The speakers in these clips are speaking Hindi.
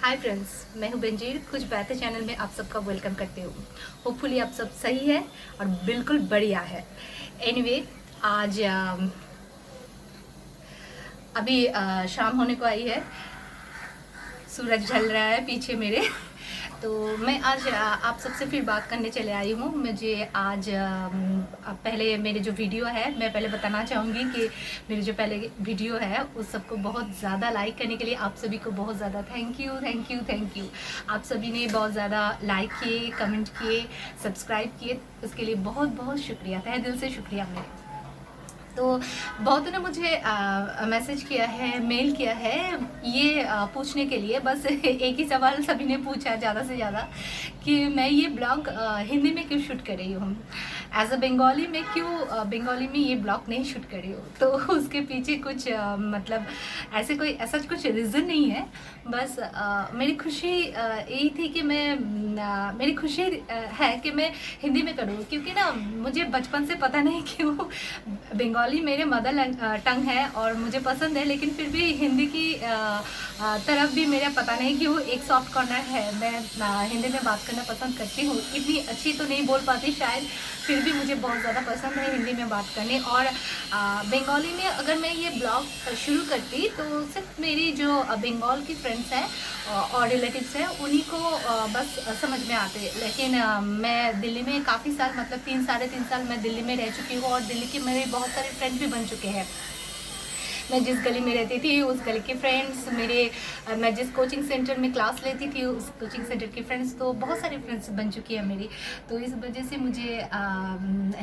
हाय फ्रेंड्स, मैं हूं बंजीर। कुछ बातें चैनल में आप सबका वेलकम करती हूँ। होपफुली आप सब सही है और बिल्कुल बढ़िया है। एनीवे, आज अभी शाम होने को आई है। सूरज ढल रहा है पीछे मेरे। तो मैं आज आप सबसे फिर बात करने चले आई हूँ। मुझे आज पहले मेरे जो वीडियो है, मैं पहले बताना चाहूँगी कि मेरे जो पहले वीडियो है उस सबको बहुत ज़्यादा लाइक करने के लिए आप सभी को बहुत ज़्यादा thank you thank you thank you. आप सभी ने बहुत ज़्यादा लाइक किए, कमेंट किए, सब्सक्राइब किए, उसके लिए बहुत बहुत शुक्रिया, तहे दिल से शुक्रिया मेरे। तो बहुतों ने मुझे मैसेज किया है, मेल किया है, ये पूछने के लिए बस एक ही सवाल सभी ने पूछा ज़्यादा से ज़्यादा कि मैं ये ब्लॉग हिंदी में क्यों शूट कर रही हूँ, एज अ बंगाली में क्यों बंगाली में ये ब्लॉग नहीं शूट कर रही हूँ। तो उसके पीछे कुछ मतलब ऐसा कुछ रीज़न नहीं है। बस मेरी खुशी यही थी कि मेरी खुशी है कि मैं हिंदी में करूँ, क्योंकि ना मुझे बचपन से पता नहीं क्यों बंगाली मेरे मदर टंग है और मुझे पसंद है, लेकिन फिर भी हिंदी की तरफ भी मेरा पता नहीं क्यों एक सॉफ्ट कॉर्नर है। मैं हिंदी में बात करना पसंद करती हूँ। इतनी अच्छी तो नहीं बोल पाती शायद, फिर भी मुझे बहुत ज़्यादा पसंद है हिंदी में बात करने। और बंगाली में अगर मैं ये ब्लॉग शुरू करती तो सिर्फ मेरी जो बंगाल की फ्रेंड्स हैं और रिलेटिव्स हैं उन्हीं को बस समझ में आते। लेकिन मैं दिल्ली में काफ़ी साल, मतलब 3 साढ़े 3 साल मैं दिल्ली में रह चुकी हूँ और दिल्ली के मेरे बहुत सारे फ्रेंड भी बन चुके हैं। मैं जिस गली में रहती थी उस गली के फ्रेंड्स मेरे, मैं जिस कोचिंग सेंटर में क्लास लेती थी उस कोचिंग सेंटर के फ्रेंड्स, तो बहुत सारे फ्रेंड्स बन चुकी है मेरी। तो इस वजह से मुझे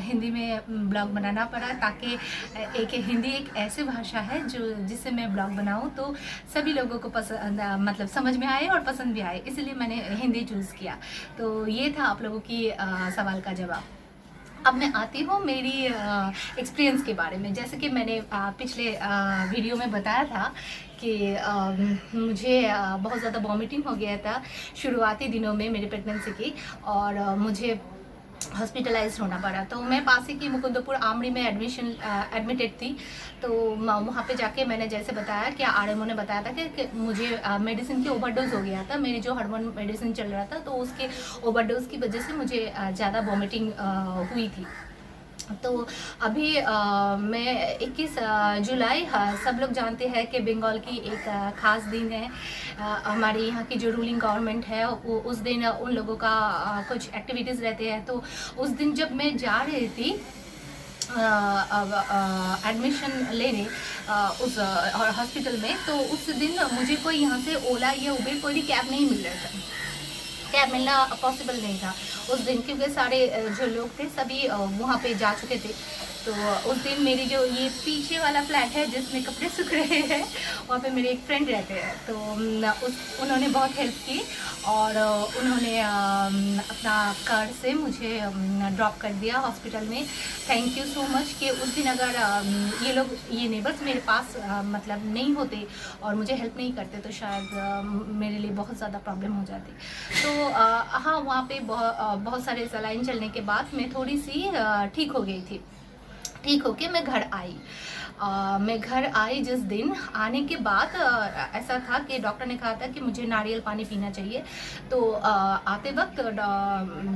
हिंदी में ब्लॉग बनाना पड़ा, ताकि हिंदी एक ऐसी भाषा है जो जिससे मैं ब्लॉग बनाऊं तो सभी लोगों को पसंद, मतलब समझ में आए और पसंद भी आए, इसलिए मैंने हिंदी चूज़ किया। तो ये था आप लोगों की सवाल का जवाब। अब मैं आती हूँ मेरी एक्सपीरियंस के बारे में। जैसे कि मैंने पिछले वीडियो में बताया था कि मुझे बहुत ज़्यादा वॉमिटिंग हो गया था शुरुआती दिनों में मेरी प्रेगनेंसी की, और मुझे हॉस्पिटलाइज होना पड़ा। तो मैं पास ही की मुकुंदपुर आमड़ी में एडमिटेड थी। तो वहाँ पे जाके मैंने जैसे बताया कि आरएमओ ने बताया था कि मुझे मेडिसिन की ओवरडोज हो गया था। मेरी जो हार्मोन मेडिसिन चल रहा था तो उसके ओवरडोज की वजह से मुझे ज़्यादा वॉमिटिंग हुई थी। तो अभी मैं 21 जुलाई, सब लोग जानते हैं कि बंगाल की एक ख़ास दिन है। हमारे यहाँ की जो रूलिंग गवर्नमेंट है वो उस दिन उन लोगों का कुछ एक्टिविटीज़ रहते हैं। तो उस दिन जब मैं जा रही थी एडमिशन लेने उस हॉस्पिटल में, तो उस दिन मुझे कोई यहाँ से ओला या उबेर कोई भी कैब नहीं मिल रहा था। कैब मिलना पॉसिबल नहीं था उस दिन, क्योंकि सारे जो लोग थे सभी वहाँ पे जा चुके थे। तो उस दिन मेरी जो ये पीछे वाला फ्लैट है जिसमें कपड़े सूख रहे हैं, वहाँ पे मेरे एक फ्रेंड रहते हैं। तो उन्होंने बहुत हेल्प की और उन्होंने अपना कार से मुझे ड्रॉप कर दिया हॉस्पिटल में। थैंक यू सो मच कि उस दिन अगर ये नेबर्स मेरे पास मतलब नहीं होते और मुझे हेल्प नहीं करते तो शायद मेरे लिए बहुत ज़्यादा प्रॉब्लम हो जाती। तो हाँ, वहाँ पे बहुत सारे सलाइन चलने के बाद मैं थोड़ी सी ठीक हो गई थी। ठीक होके मैं घर आई। मैं घर आई जिस दिन, आने के बाद ऐसा था कि डॉक्टर ने कहा था कि मुझे नारियल पानी पीना चाहिए। तो आते वक्त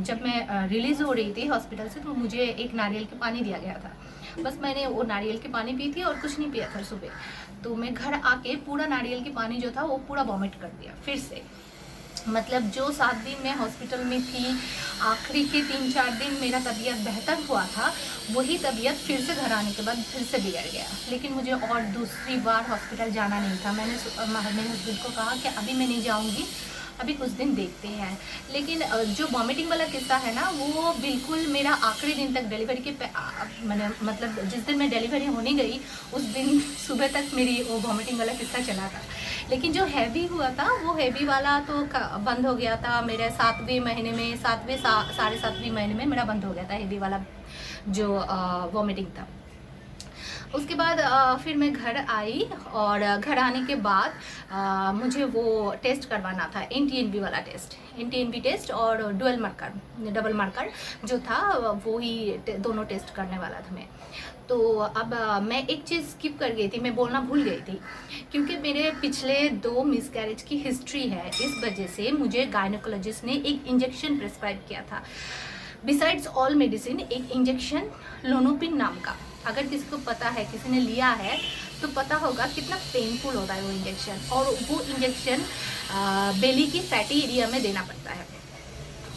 जब मैं रिलीज़ हो रही थी हॉस्पिटल से तो मुझे एक नारियल के पानी दिया गया था। बस मैंने वो नारियल के पानी पी थी और कुछ नहीं पिया था सुबह। तो मैं घर आके पूरा नारियल के पानी जो था वो पूरा वॉमिट कर दिया फिर से। मतलब जो 7 दिन मैं हॉस्पिटल में थी, आखिरी के 3-4 दिन मेरा तबीयत बेहतर हुआ था, वही तबीयत फिर से घर आने के बाद फिर से बिगड़ गया। लेकिन मुझे और दूसरी बार हॉस्पिटल जाना नहीं था। मैंने मेरे हस्बैंड को कहा कि अभी मैं नहीं जाऊंगी, अभी कुछ दिन देखते हैं। लेकिन जो वॉमिटिंग वाला किस्सा है ना, वो बिल्कुल मेरा आखिरी दिन तक, डिलीवरी के मैंने मतलब जिस दिन मैं डिलीवरी होने गई उस दिन सुबह तक मेरी वो वॉमिटिंग वाला किस्सा चला था। लेकिन जो हैवी हुआ था वो हैवी वाला तो बंद हो गया था मेरे 7वें महीने में, 7वें 7.5वें महीने में मेरा बंद हो गया था हैवी वाला जो वॉमिटिंग था। उसके बाद फिर मैं घर आई और घर आने के बाद मुझे वो टेस्ट करवाना था, NTNB वाला टेस्ट, NTNB टेस्ट और डबल मार्कर जो था वो ही दोनों टेस्ट करने वाला था मैं। तो अब मैं एक चीज़ स्किप कर गई थी, मैं बोलना भूल गई थी, क्योंकि मेरे पिछले 2 मिसकैरेज की हिस्ट्री है, इस वजह से मुझे गायनोकोलॉजिस्ट ने एक इंजेक्शन प्रिस्क्राइब किया था। बिसाइड्स ऑल मेडिसिन एक इंजेक्शन लोनोपिन नाम का, अगर किसी को पता है, किसी ने लिया है तो पता होगा कितना पेनफुल होता है वो इंजेक्शन। और वो इंजेक्शन बेली की फैटी एरिया में देना पड़ता है,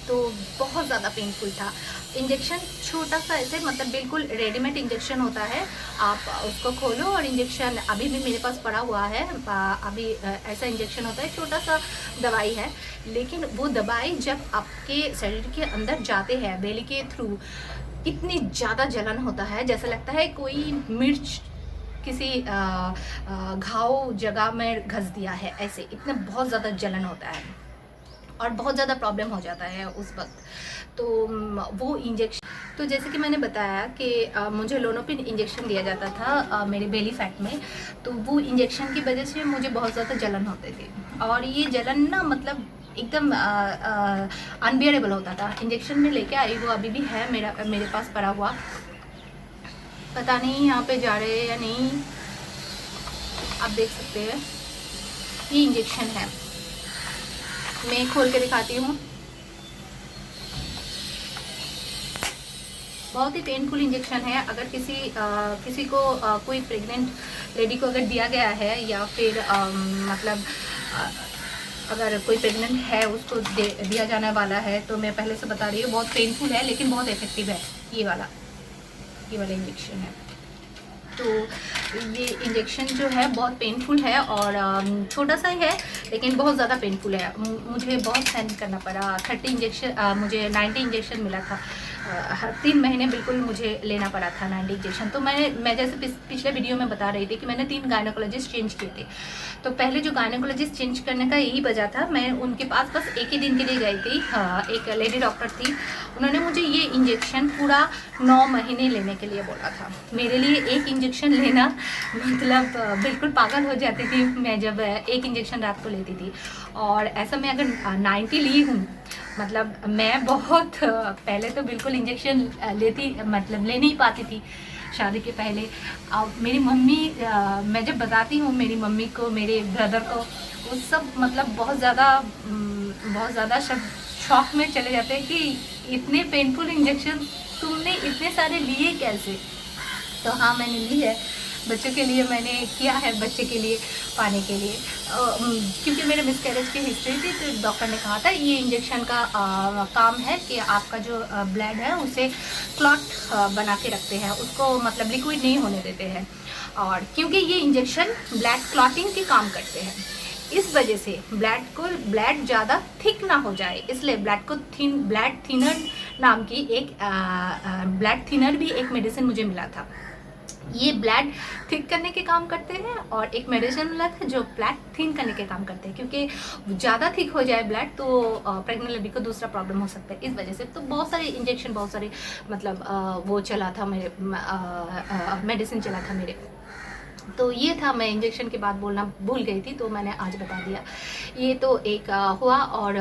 तो बहुत ज़्यादा पेनफुल था। इंजेक्शन छोटा सा ऐसे मतलब बिल्कुल रेडीमेड इंजेक्शन होता है, आप उसको खोलो और इंजेक्शन अभी भी मेरे पास पड़ा हुआ है, अभी ऐसा इंजेक्शन होता है, छोटा सा दवाई है, लेकिन वो दवाई जब आपके शरीर के अंदर जाते हैं बेली के थ्रू, इतनी ज़्यादा जलन होता है, जैसा लगता है कोई मिर्च किसी घाव जगह में घस दिया है, ऐसे इतना बहुत ज़्यादा जलन होता है और बहुत ज़्यादा प्रॉब्लम हो जाता है उस वक्त। तो वो इंजेक्शन, तो जैसे कि मैंने बताया कि मुझे लोनोपिन इंजेक्शन दिया जाता था मेरे बेली फैट में, तो वो इंजेक्शन की वजह से मुझे बहुत ज़्यादा जलन होते थे, और ये जलन ना मतलब एकदम अनबियरेबल होता था। इंजेक्शन में लेके आई वो अभी भी है मेरे पास पड़ा हुआ, पता नहीं यहाँ पे जा रहे हैं या नहीं, आप देख सकते हैं ये इंजेक्शन है, मैं खोल के दिखाती हूँ। बहुत ही पेनफुल इंजेक्शन है, अगर किसी को कोई प्रेग्नेंट लेडी को अगर दिया गया है, या फिर मतलब अगर कोई प्रेग्नेंट है उसको दिया जाने वाला है, तो मैं पहले से बता रही हूँ बहुत पेनफुल है लेकिन बहुत इफेक्टिव है ये वाला इंजेक्शन है। तो ये इंजेक्शन जो है बहुत पेनफुल है और छोटा सा ही है लेकिन बहुत ज़्यादा पेनफुल है, मुझे बहुत सहन करना पड़ा। 30 इंजेक्शन मुझे 90 इंजेक्शन मिला था, हर 3 महीने बिल्कुल मुझे लेना पड़ा था 90 इंजेक्शन। तो मैं जैसे पिछले वीडियो में बता रही थी कि मैंने 3 गायनोकोलॉजिस्ट चेंज किए थे, तो पहले जो गायनोकोलॉजिस्ट चेंज करने का यही वजह था, मैं उनके पास बस एक ही दिन के लिए गई थी। एक लेडी डॉक्टर थी, उन्होंने मुझे ये इंजेक्शन पूरा 9 महीने लेने के लिए बोला था। मेरे लिए एक इंजेक्शन लेना मतलब बिल्कुल पागल हो जाती थी मैं जब एक इंजेक्शन रात को लेती थी, और ऐसा मैं अगर 90 ली हूँ, मतलब मैं बहुत पहले तो बिल्कुल इंजेक्शन मतलब ले नहीं पाती थी शादी के पहले। अब मेरी मम्मी मैं जब बताती हूँ मेरी मम्मी को, मेरे ब्रदर को, वो सब मतलब बहुत ज़्यादा सब शॉक में चले जाते हैं कि इतने पेनफुल इंजेक्शन तुमने इतने सारे लिए कैसे। तो हाँ, मैंने ली है, बच्चों के लिए मैंने किया है, बच्चे के लिए पाने के लिए, क्योंकि मेरे मिसकैरेज की हिस्ट्री थी, तो डॉक्टर ने कहा था ये इंजेक्शन का काम है कि आपका जो ब्लड है उसे क्लॉट बना के रखते हैं, उसको मतलब लिक्विड नहीं होने देते हैं, और क्योंकि ये इंजेक्शन ब्लड क्लॉटिंग के काम करते हैं, इस वजह से ब्लड ज़्यादा थिक ना हो जाए, इसलिए ब्लड थिनर नाम की एक ब्लड थिनर भी एक मेडिसिन मुझे मिला था। ये ब्लड थिक करने के काम करते हैं, और एक मेडिसिन मिला था जो ब्लड थिन करने के काम करते हैं, क्योंकि ज़्यादा थिक हो जाए ब्लड तो प्रेग्नेंट लेडी को दूसरा प्रॉब्लम हो सकता है, इस वजह से। तो बहुत सारे इंजेक्शन, बहुत सारे मतलब वो चला था मेरे, मेडिसिन चला था मेरे। तो ये था, मैं इंजेक्शन के बाद बोलना भूल गई थी, तो मैंने आज बता दिया। ये तो एक हुआ, और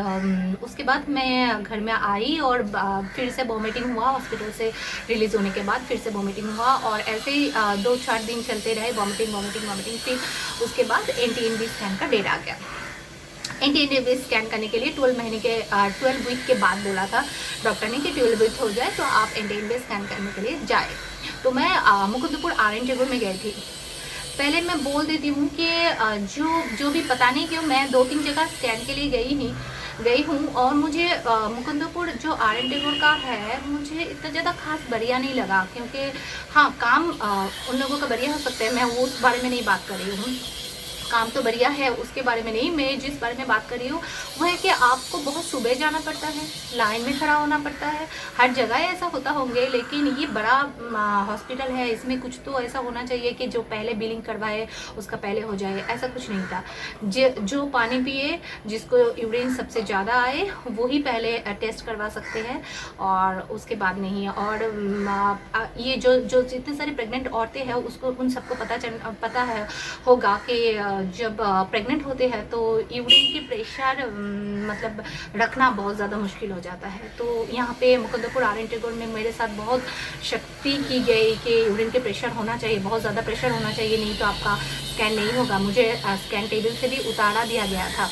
उसके बाद मैं घर में आई और फिर से वॉमिटिंग हुआ, हॉस्पिटल से रिलीज़ होने के बाद फिर से वॉमिटिंग हुआ, और ऐसे ही 2-4 दिन चलते रहे वॉमिटिंग। फिर उसके बाद NTNB स्कैन का डेट आ गया। NTNB स्कैन करने के लिए 12 वीक के बाद बोला था डॉक्टर ने कि 12 वीक हो जाए तो आप NTNB स्कैन करने के लिए जाए। तो मैं मुकुंदपुर RN टेगोर में गई थी। पहले मैं बोल देती हूँ कि जो भी पता नहीं क्यों मैं 2-3 जगह स्कैन के लिए गई हूँ, और मुझे मुकुंदपुर जो RN टेगोर का है, मुझे इतना ज़्यादा खास बढ़िया नहीं लगा, क्योंकि हाँ, काम उन लोगों का बढ़िया हो सकता है, मैं वो उस बारे में नहीं बात कर रही हूँ। काम तो बढ़िया है, उसके बारे में नहीं। मैं जिस बारे में बात कर रही हूँ वो है कि आपको बहुत सुबह जाना पड़ता है, लाइन में खड़ा होना पड़ता है। हर जगह ऐसा होता होंगे, लेकिन ये बड़ा हॉस्पिटल है, इसमें कुछ तो ऐसा होना चाहिए कि जो पहले बिलिंग करवाए उसका पहले हो जाए। ऐसा कुछ नहीं था। जो पानी पिए, जिसको यूरिन सबसे ज़्यादा आए, वही पहले टेस्ट करवा सकते हैं और उसके बाद नहीं। और ये जो जितने सारे प्रेग्नेंट औरतें हैं उसको उन सबको पता है होगा कि जब प्रेग्नेंट होते हैं तो यूरिन की प्रेशर मतलब रखना बहुत ज़्यादा मुश्किल हो जाता है। तो यहाँ पे मुकुंदपुर आर एन टेगोर में मेरे साथ बहुत शक्ति की गई कि यूरिन के प्रेशर होना चाहिए, बहुत ज़्यादा प्रेशर होना चाहिए, नहीं तो आपका स्कैन नहीं होगा। मुझे स्कैन टेबल से भी उतारा दिया गया था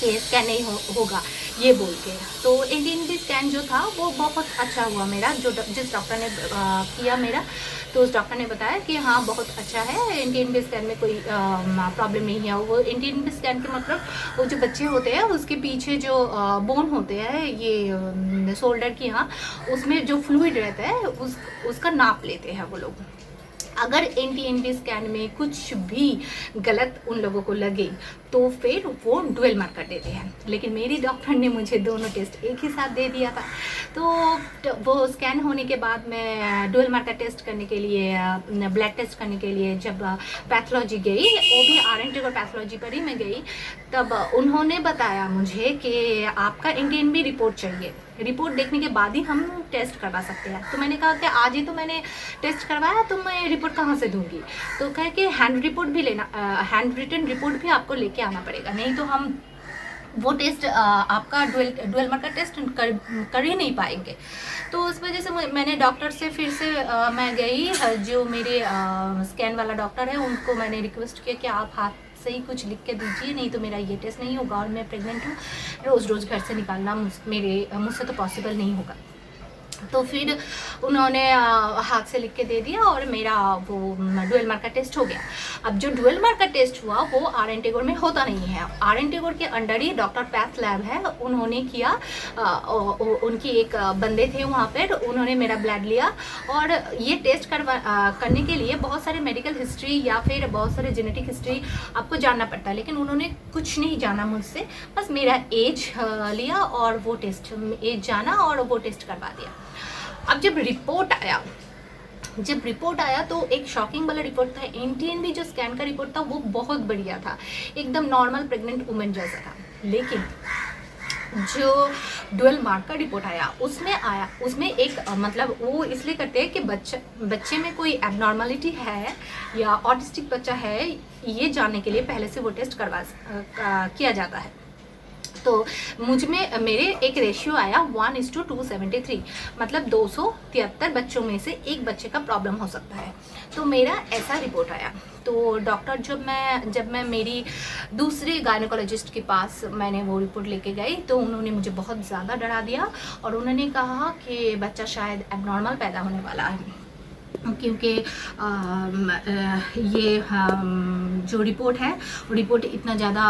कि स्कैन नहीं होगा ये बोल के। तो NT-NB स्कैन जो था वो बहुत अच्छा हुआ मेरा, जिस डॉक्टर ने किया मेरा, तो उस डॉक्टर ने बताया कि हाँ बहुत अच्छा है, NT-NB स्कैन में कोई प्रॉब्लम नहीं है। वो NT-NB स्कैन के मतलब वो जो बच्चे होते हैं उसके पीछे जो बोन होते हैं, ये शोल्डर की, यहाँ उसमें जो फ्लूइड रहता है उसका नाप लेते हैं वो लोग। अगर NT-NB स्कैन में कुछ भी गलत उन लोगों को लगे तो फिर वो डुअल मार्क कर देते हैं। लेकिन मेरी डॉक्टर ने मुझे दोनों टेस्ट एक ही साथ दे दिया था। तो वो स्कैन होने के बाद मैं डुअल मार्क का टेस्ट करने के लिए, ब्लड टेस्ट करने के लिए जब पैथोलॉजी गई, वो भी आर एन टेगोर पैथोलॉजी पर ही मैं गई, तब उन्होंने बताया मुझे कि आपका NT-NB रिपोर्ट चाहिए, रिपोर्ट देखने के बाद ही हम टेस्ट करवा सकते हैं। तो मैंने कहा कि आज ही तो मैंने टेस्ट करवाया, तो मैं रिपोर्ट कहाँ से दूंगी। तो कहे कि हैंड रिपोर्ट भी लेना, हैंड रिटन रिपोर्ट भी आपको लेके आना पड़ेगा, नहीं तो हम वो टेस्ट आपका डुअल मार्क का टेस्ट कर ही नहीं पाएंगे। तो उस वजह से मैंने डॉक्टर से फिर से मैं गई, जो मेरे स्कैन वाला डॉक्टर है उनको मैंने रिक्वेस्ट किया कि आप हाथ से ही कुछ लिख के दीजिए, नहीं तो मेरा ये टेस्ट नहीं होगा और मैं प्रेग्नेंट हूँ, रोज़ रोज़ घर से निकालना मुझसे तो पॉसिबल नहीं होगा। तो फिर उन्होंने हाथ से लिख के दे दिया और मेरा वो डुअल मार्क का टेस्ट हो गया। अब जो डुअल मार्क का टेस्ट हुआ वो आर एन टेगोर में होता नहीं है। आर एन टेगोर के अंडर ही डॉक्टर पैथ लैब है, उन्होंने किया, उनकी एक बंदे थे वहाँ पर, उन्होंने मेरा ब्लड लिया और ये टेस्ट करने के लिए बहुत सारे मेडिकल हिस्ट्री या फिर बहुत सारे जेनेटिक हिस्ट्री आपको जानना पड़ता है, लेकिन उन्होंने कुछ नहीं जाना मुझसे, बस मेरा एज लिया और वो टेस्ट, एज जाना और वो टेस्ट करवा दिया। अब जब रिपोर्ट आया तो एक शॉकिंग वाला रिपोर्ट था। NT-NB जो स्कैन का रिपोर्ट था वो बहुत बढ़िया था, एकदम नॉर्मल प्रेग्नेंट वुमेन जैसा था। लेकिन जो डुअल मार्क का रिपोर्ट आया उसमें एक मतलब वो इसलिए करते हैं कि बच्चे में कोई एबनॉर्मलिटी है या ऑटिस्टिक बच्चा है, ये जानने के लिए पहले से वो टेस्ट किया जाता है। तो मुझ में मेरे एक रेशियो आया 1:273, मतलब 273 बच्चों में से एक बच्चे का प्रॉब्लम हो सकता है। तो मेरा ऐसा रिपोर्ट आया। तो डॉक्टर जब मैं मेरी दूसरे गायनेकोलॉजिस्ट के पास मैंने वो रिपोर्ट लेके गई तो उन्होंने मुझे बहुत ज़्यादा डरा दिया और उन्होंने कहा कि बच्चा शायद एबनॉर्मल पैदा होने वाला है, क्योंकि ये जो रिपोर्ट है वो रिपोर्ट इतना ज़्यादा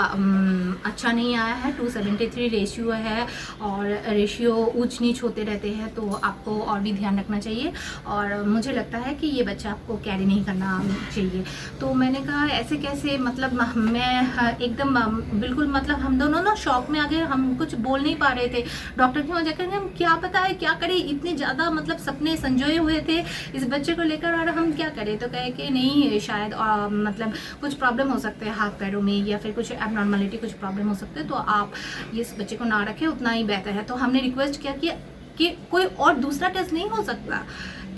अच्छा नहीं आया है। 273 रेशियो है और रेशियो ऊंच नीच होते रहते हैं, तो आपको और भी ध्यान रखना चाहिए और मुझे लगता है कि ये बच्चा आपको कैरी नहीं करना चाहिए। तो मैंने कहा ऐसे कैसे, मतलब मैं एकदम बिल्कुल, मतलब हम दोनों ना शॉक में आ गए, हम कुछ बोल नहीं पा रहे थे। डॉक्टर के वहाँ जाकर हम क्या पता है क्या करें, इतने ज़्यादा मतलब सपने संजोए हुए थे इस बच्चे को लेकर और हम क्या करें। तो कहे कि नहीं, शायद मतलब कुछ प्रॉब्लम हो सकते हैं हाथ पैरों में या फिर कुछ एबनॉर्मलिटी, कुछ प्रॉब्लम हो सकते हैं, तो आप इस बच्चे को ना रखें, उतना ही बेहतर है। तो हमने रिक्वेस्ट किया कि कोई और दूसरा टेस्ट नहीं हो सकता,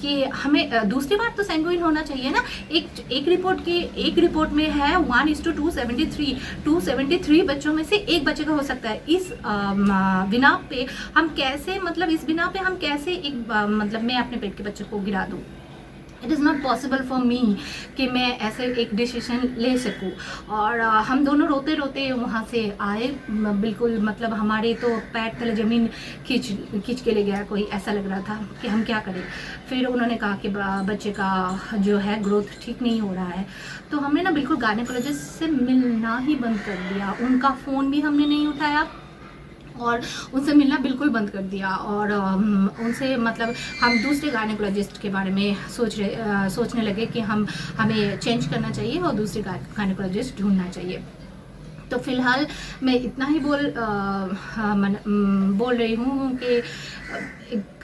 कि हमें दूसरी बार तो सैंगुइन होना चाहिए ना। एक रिपोर्ट में है 1:273, 273 बच्चों में से एक बच्चे का हो सकता है। इस बिना पे हम कैसे, मतलब इस बिना पे हम कैसे मतलब मैं अपने पेट के बच्चे को गिरा दूँ। It is not possible for me कि मैं ऐसे एक डिसीजन ले सकूं। और हम दोनों रोते रोते वहाँ से आए, बिल्कुल मतलब हमारे तो पैर तले ज़मीन खींच के ले गया कोई, ऐसा लग रहा था कि हम क्या करें। फिर उन्होंने कहा कि बच्चे का जो है ग्रोथ ठीक नहीं हो रहा है। तो हमने ना बिल्कुल गायनेकोलॉजिस्ट से मिलना ही बंद कर दिया, उनका फ़ोन भी हमने नहीं उठाया और उनसे मिलना बिल्कुल बंद कर दिया। और उनसे मतलब हम दूसरे गायनेकोलॉजिस्ट के बारे में सोचने लगे कि हमें चेंज करना चाहिए और दूसरे गायनेकोलॉजिस्ट ढूंढना चाहिए। तो फिलहाल मैं इतना ही बोल रही हूँ कि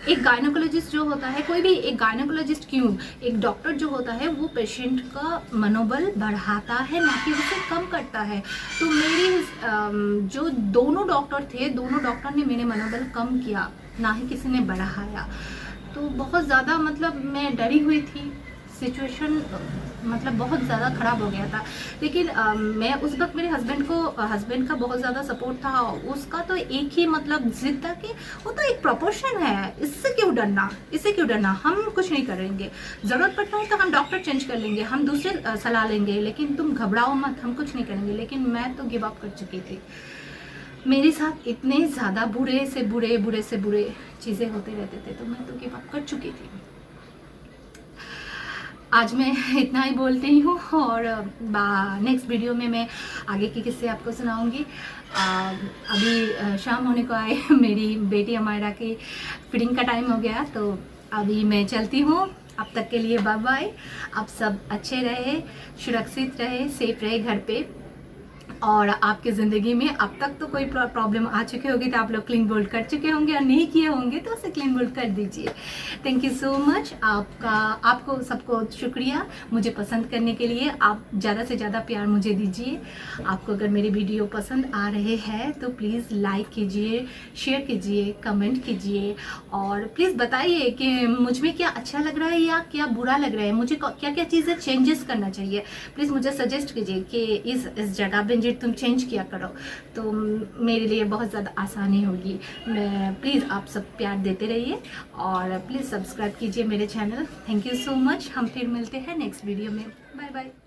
एक गायनेकोलॉजिस्ट जो होता है, कोई भी एक गायनेकोलॉजिस्ट क्यों, एक डॉक्टर जो होता है वो पेशेंट का मनोबल बढ़ाता है, ना कि उसे कम करता है। तो मेरी जो दोनों डॉक्टर थे, दोनों डॉक्टर ने मेरे मनोबल कम किया, ना ही किसी ने बढ़ाया। तो बहुत ज़्यादा मतलब मैं डरी हुई थी, सिचुएशन मतलब बहुत ज़्यादा ख़राब हो गया था। लेकिन मैं उस वक्त मेरे हस्बैंड का बहुत ज़्यादा सपोर्ट था। उसका तो एक ही मतलब जिद था कि वो तो एक प्रोपोर्शन है, इससे क्यों डरना, हम कुछ नहीं करेंगे, ज़रूरत पड़ता है तो हम डॉक्टर चेंज कर लेंगे, हम दूसरे सलाह लेंगे, लेकिन तुम घबराओ मत, हम कुछ नहीं करेंगे। लेकिन मैं तो गिव अप कर चुकी थी। मेरे साथ इतने ज़्यादा बुरे से बुरे चीज़ें होते रहते थे, तो मैं तो गिव अप कर चुकी थी। आज मैं इतना ही बोलती हूँ और नेक्स्ट वीडियो में मैं आगे की किस्से आपको सुनाऊंगी। अभी शाम होने को आए, मेरी बेटी अमायरा की फीडिंग का टाइम हो गया, तो अभी मैं चलती हूँ। अब तक के लिए बाय बाय। आप सब अच्छे रहे, सुरक्षित रहे, सेफ रहे घर पे। और आपकी ज़िंदगी में अब तक तो कोई प्रॉब्लम आ चुकी होगी तो आप लोग क्लीन बोल्ड कर चुके होंगे, और नहीं किए होंगे तो उसे क्लीन बोल्ड कर दीजिए। Thank you so much. आपको सबको शुक्रिया मुझे पसंद करने के लिए। आप ज़्यादा से ज़्यादा प्यार मुझे दीजिए। आपको अगर मेरे वीडियो पसंद आ रहे हैं तो प्लीज़ लाइक कीजिए, शेयर कीजिए, कमेंट कीजिए, और प्लीज़ बताइए कि मुझ में क्या अच्छा लग रहा है या क्या बुरा लग रहा है, मुझे क्या क्या चीज़ें चेंजेस करना चाहिए। प्लीज़ मुझे सजेस्ट कीजिए कि इस जगह पे तुम चेंज किया करो, तो मेरे लिए बहुत ज़्यादा आसानी होगी। मैं प्लीज़ आप सब प्यार देते रहिए और प्लीज़ सब्सक्राइब कीजिए मेरे channel. Thank you so much. हम फिर मिलते हैं नेक्स्ट वीडियो में। Bye bye.